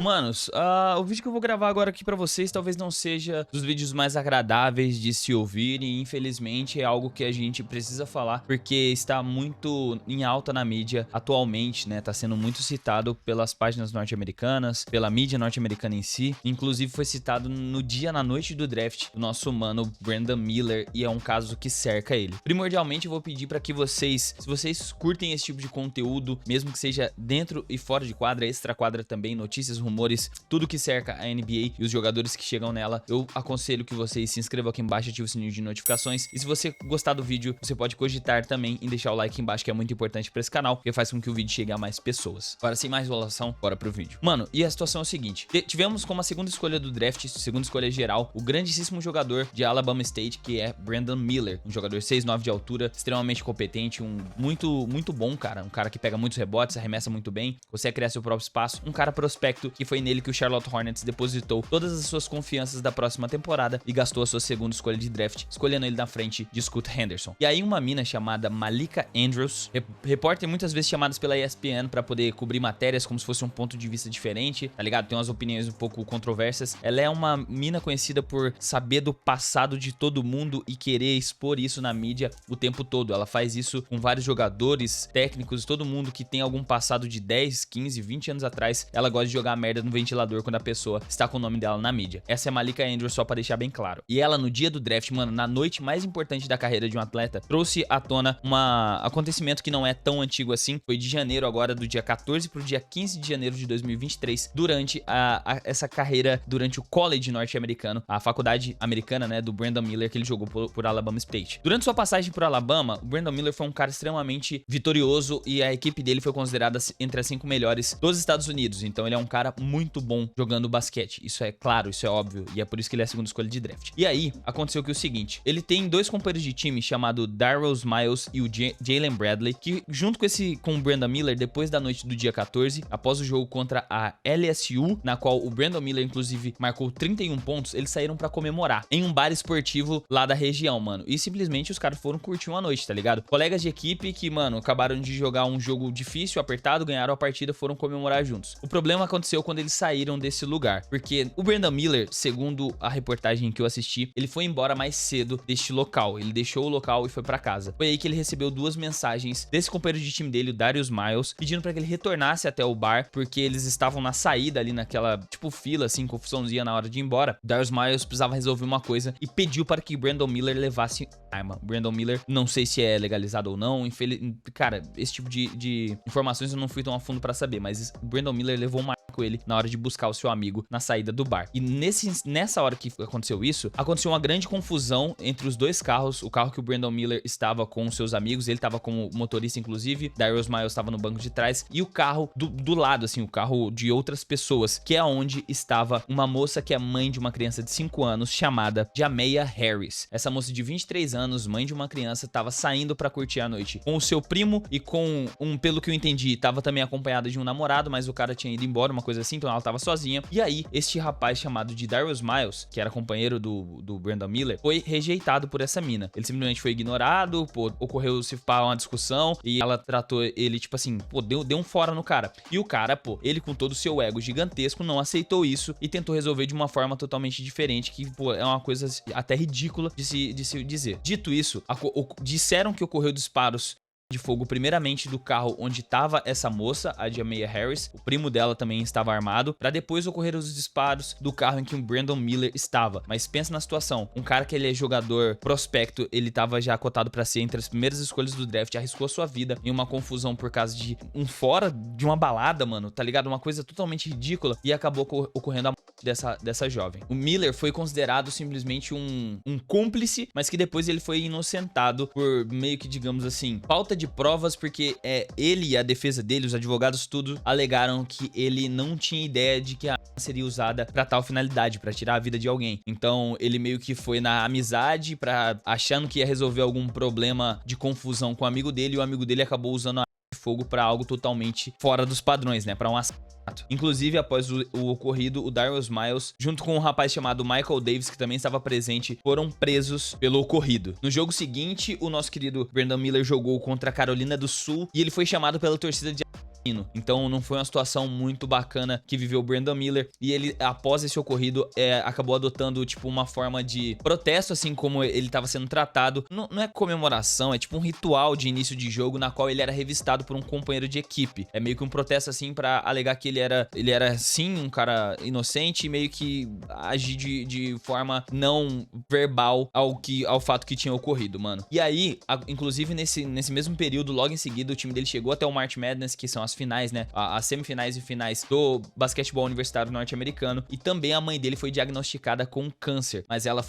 Manos, o vídeo que eu vou gravar agora aqui pra vocês talvez não seja dos vídeos mais agradáveis de se ouvir e infelizmente é algo que a gente precisa falar porque está muito em alta na mídia atualmente, né? Tá sendo muito citado pelas páginas norte-americanas, pela mídia norte-americana em si. Inclusive foi citado no dia, na noite do draft, do nosso mano Brandon Miller, e é um caso que cerca ele. Primordialmente eu vou pedir pra que vocês, se vocês curtem esse tipo de conteúdo, mesmo que seja dentro e fora de quadra, extra quadra também, notícias, rumores, tudo que cerca a NBA e os jogadores que chegam nela, eu aconselho que vocês se inscrevam aqui embaixo, ativem o sininho de notificações, e se você gostar do vídeo, você pode cogitar também em deixar o like aqui embaixo, que é muito importante pra esse canal, porque faz com que o vídeo chegue a mais pessoas. Agora, sem mais enrolação, bora pro vídeo. Mano, e a situação é o seguinte, tivemos como a segunda escolha do draft, segunda escolha geral, o grandíssimo jogador de Alabama State, que é Brandon Miller, um jogador 6'9" de altura, extremamente competente, muito bom, cara, um cara que pega muitos rebotes, arremessa muito bem, consegue criar seu próprio espaço, um cara prospecto, que foi nele que o Charlotte Hornets depositou todas as suas confianças da próxima temporada e gastou a sua segunda escolha de draft, escolhendo ele na frente de Scoot Henderson. E aí uma mina chamada Malika Andrews, repórter muitas vezes chamadas pela ESPN pra poder cobrir matérias como se fosse um ponto de vista diferente, tá ligado? Tem umas opiniões um pouco controversas. Ela é uma mina conhecida por saber do passado de todo mundo e querer expor isso na mídia o tempo todo. Ela faz isso com vários jogadores, técnicos, todo mundo que tem algum passado de 10, 15, 20 anos atrás. Ela gosta de jogar merda no ventilador quando a pessoa está com o nome dela na mídia. Essa é a Malika Andrews, só pra deixar bem claro. E ela, no dia do draft, mano, na noite mais importante da carreira de um atleta, trouxe à tona um acontecimento que não é tão antigo assim. Foi de janeiro agora, do dia 14 pro dia 15 de janeiro de 2023, durante essa carreira, durante o college norte-americano, a faculdade americana, né, do Brandon Miller, que ele jogou por Alabama State. Durante sua passagem por Alabama, o Brandon Miller foi um cara extremamente vitorioso e a equipe dele foi considerada entre as 5 melhores dos Estados Unidos. Então ele é um cara muito bom jogando basquete. Isso é claro, isso é óbvio, e é por isso que ele é a segunda escolha de draft. E aí, aconteceu que o seguinte, ele tem dois companheiros de time chamado Daryl Miles e o Jalen Bradley, que junto com o Brandon Miller, depois da noite do dia 14, após o jogo contra a LSU, na qual o Brandon Miller inclusive marcou 31 pontos, eles saíram pra comemorar em um bar esportivo lá da região, mano. E simplesmente os caras foram curtir uma noite, tá ligado? Colegas de equipe que, mano, acabaram de jogar um jogo difícil, apertado, ganharam a partida, foram comemorar juntos. O problema aconteceu quando eles saíram desse lugar, porque o Brandon Miller, segundo a reportagem que eu assisti, ele foi embora mais cedo deste local. Ele deixou o local e foi pra casa. Foi aí que ele recebeu duas mensagens desse companheiro de time dele, o Darius Miles, pedindo pra que ele retornasse até o bar, porque eles estavam na saída ali naquela, tipo, fila, assim, confusãozinha na hora de ir embora. O Darius Miles precisava resolver uma coisa e pediu para que Brandon Miller levasse arma. Brandon Miller, não sei se é legalizado ou não, cara, esse tipo de informações eu não fui tão a fundo pra saber, mas Brandon Miller levou uma com ele na hora de buscar o seu amigo na saída do bar. E nessa hora que aconteceu isso, aconteceu uma grande confusão entre os dois carros, o carro que o Brandon Miller estava com os seus amigos, ele estava como motorista inclusive, Darius Miles estava no banco de trás, e o carro do lado, assim, o carro de outras pessoas, que é onde estava uma moça que é mãe de uma criança de 5 anos, chamada Jamea Harris. Essa moça de 23 anos, mãe de uma criança, estava saindo pra curtir a noite com o seu primo e com pelo que eu entendi, estava também acompanhada de um namorado, mas o cara tinha ido embora, uma coisa assim, então ela tava sozinha. E aí, este rapaz chamado de Darius Miles, que era companheiro do Brandon Miller, foi rejeitado por essa mina. Ele simplesmente foi ignorado, pô, ocorreu se pá uma discussão e ela tratou ele, tipo assim, pô, deu um fora no cara. E o cara, pô, ele com todo o seu ego gigantesco não aceitou isso e tentou resolver de uma forma totalmente diferente, que, pô, é uma coisa até ridícula de se dizer. Dito isso, disseram que ocorreu disparos de fogo primeiramente do carro onde estava essa moça, a Jamea Harris, o primo dela também estava armado, para depois ocorrer os disparos do carro em que o Brandon Miller estava. Mas pensa na situação, um cara que ele é jogador prospecto, ele estava já cotado para ser entre as primeiras escolhas do draft, arriscou a sua vida em uma confusão por causa de um fora de uma balada, mano, tá ligado? Uma coisa totalmente ridícula, e acabou ocorrendo a morte dessa jovem. O Miller foi considerado simplesmente um cúmplice, mas que depois ele foi inocentado por meio que, digamos assim, falta de provas, porque ele e a defesa dele, os advogados, tudo alegaram que ele não tinha ideia de que a arma seria usada pra tal finalidade, pra tirar a vida de alguém. Então ele meio que foi na amizade, achando que ia resolver algum problema de confusão com o amigo dele, e o amigo dele acabou usando a arma de fogo pra algo totalmente fora dos padrões, né, pra um assassinato. Inclusive, após o ocorrido, o Darius Miles, junto com um rapaz chamado Michael Davis, que também estava presente, foram presos pelo ocorrido. No jogo seguinte, o nosso querido Brandon Miller jogou contra a Carolina do Sul e ele foi chamado pela torcida de Então não foi uma situação muito bacana que viveu o Brandon Miller, e ele, após esse ocorrido, acabou adotando tipo uma forma de protesto, assim como ele estava sendo tratado. Não é comemoração, é tipo um ritual de início de jogo na qual ele era revistado por um companheiro de equipe. É meio que um protesto assim pra alegar que ele era sim um cara inocente e meio que agir de forma não verbal ao fato que tinha ocorrido, mano. E aí, inclusive nesse mesmo período, logo em seguida, o time dele chegou até o March Madness, que são as finais, né? As semifinais e finais do basquetebol universitário norte-americano. E também a mãe dele foi diagnosticada com câncer, mas ela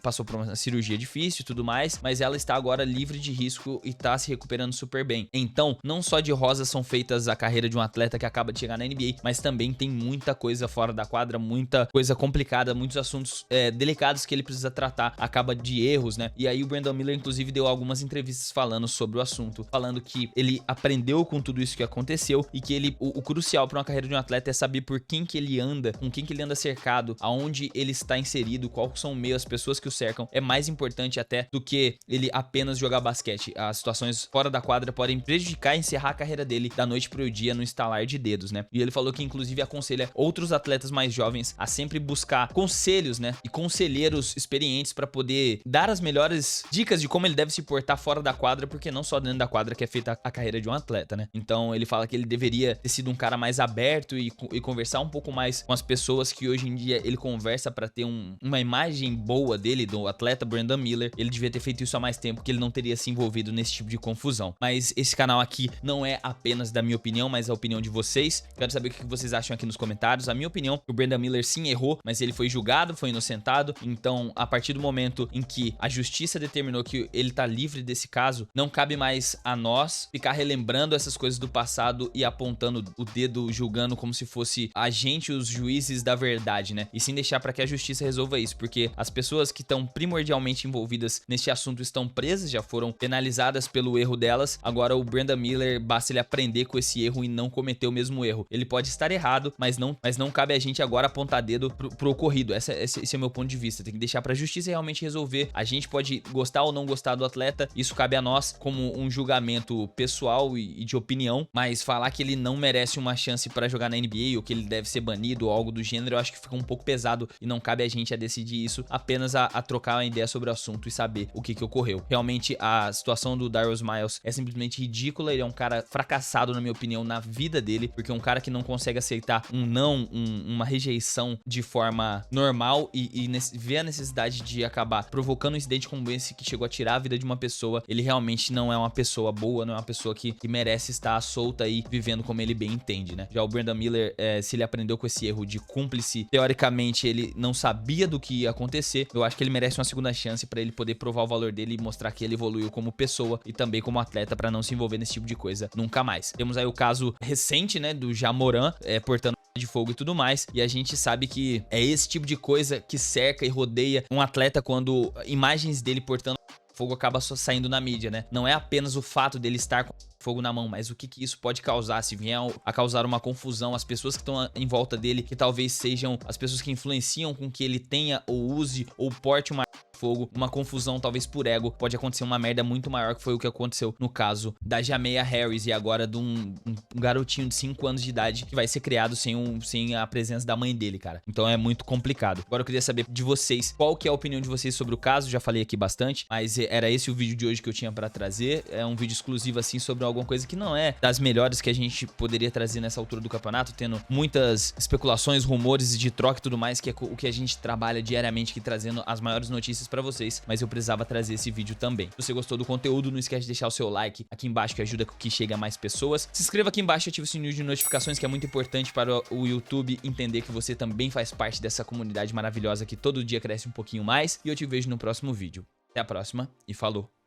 passou por uma cirurgia difícil e tudo mais, mas ela está agora livre de risco e tá se recuperando super bem. Então, não só de rosas são feitas a carreira de um atleta que acaba de chegar na NBA, mas também tem muita coisa fora da quadra, muita coisa complicada, muitos assuntos delicados que ele precisa tratar, acaba de erros, né? E aí o Brandon Miller, inclusive, deu algumas entrevistas falando sobre o assunto, falando que ele aprendeu com tudo isso que aconteceu e que o crucial para uma carreira de um atleta é saber por quem que ele anda, com quem que ele anda cercado, aonde ele está inserido, quais são as pessoas que o cercam. É mais importante até do que ele apenas jogar basquete. As situações fora da quadra podem prejudicar e encerrar a carreira dele da noite pro dia no estalar de dedos, né? E ele falou que inclusive aconselha outros atletas mais jovens a sempre buscar conselhos, né? E conselheiros experientes para poder dar as melhores dicas de como ele deve se portar fora da quadra, porque não só dentro da quadra que é feita a carreira de um atleta, né? Então ele fala que ele deveria ter sido um cara mais aberto e conversar um pouco mais com as pessoas que hoje em dia ele conversa para ter uma imagem boa dele, do atleta Brandon Miller. Ele devia ter feito isso há mais tempo, que ele não teria se envolvido nesse tipo de confusão. Mas esse canal aqui não é apenas da minha opinião, mas a opinião de vocês. Quero saber o que vocês acham aqui nos comentários. A minha opinião, o Brandon Miller sim errou, mas ele foi julgado, foi inocentado. Então, a partir do momento em que a justiça determinou que ele tá livre desse caso, não cabe mais a nós ficar relembrando essas coisas do passado e apontando o dedo, julgando como se fosse a gente os juízes da verdade, né? E sim deixar para que a justiça resolva isso, porque as pessoas que estão primordialmente envolvidas neste assunto estão presas, já foram penalizadas pelo erro delas. Agora o Brandon Miller, basta ele aprender com esse erro e não cometer o mesmo erro. Ele pode estar errado, mas não cabe a gente agora apontar dedo pro ocorrido. Esse é o meu ponto de vista. Tem que deixar pra justiça realmente resolver. A gente pode gostar ou não gostar do atleta, isso cabe a nós como um julgamento pessoal e de opinião, mas falar que ele não merece uma chance pra jogar na NBA ou que ele deve ser banido ou algo do gênero, eu acho que fica um pouco pesado e não cabe a gente a decidir isso, apenas a trocar uma ideia sobre o assunto e saber o que ocorreu. Realmente a situação do Darius Miles é simplesmente ridícula. Ele é um cara fracassado, na minha opinião, na vida dele, porque é um cara que não consegue aceitar um não, uma rejeição de forma normal e vê a necessidade de acabar provocando um incidente como esse que chegou a tirar a vida de uma pessoa. Ele realmente não é uma pessoa boa, não é uma pessoa que merece estar solta aí vivendo como ele bem entende, né? Já o Brandon Miller, se ele aprendeu com esse erro de cúmplice, teoricamente ele não sabia do que ia acontecer. Eu acho que ele merece uma segunda chance pra ele poder provar o valor dele e mostrar que ele evoluiu como pessoa e também como atleta pra não se envolver nesse tipo de coisa nunca mais. Temos aí o caso recente, né, do Ja Morant, portando de fogo e tudo mais, e a gente sabe que é esse tipo de coisa que cerca e rodeia um atleta quando imagens dele portando fogo acaba só saindo na mídia, né? Não é apenas o fato dele estar com fogo na mão, mas o que isso pode causar, se vier a causar uma confusão, as pessoas que estão em volta dele, que talvez sejam as pessoas que influenciam com que ele tenha ou use ou porte uma fogo, uma confusão talvez por ego, pode acontecer uma merda muito maior, que foi o que aconteceu no caso da Jamea Harris e agora de um garotinho de 5 anos de idade que vai ser criado sem a presença da mãe dele, cara. Então é muito complicado. Agora eu queria saber de vocês, qual que é a opinião de vocês sobre o caso. Já falei aqui bastante, mas era esse o vídeo de hoje que eu tinha pra trazer. É um vídeo exclusivo assim sobre alguma coisa que não é das melhores que a gente poderia trazer nessa altura do campeonato, tendo muitas especulações, rumores de troca e tudo mais, que é o que a gente trabalha diariamente aqui, trazendo as maiores notícias pra vocês, mas eu precisava trazer esse vídeo também. Se você gostou do conteúdo, não esquece de deixar o seu like aqui embaixo, que ajuda com que chegue a mais pessoas. Se inscreva aqui embaixo e ative o sininho de notificações, que é muito importante para o YouTube entender que você também faz parte dessa comunidade maravilhosa que todo dia cresce um pouquinho mais, e eu te vejo no próximo vídeo. Até a próxima e falou!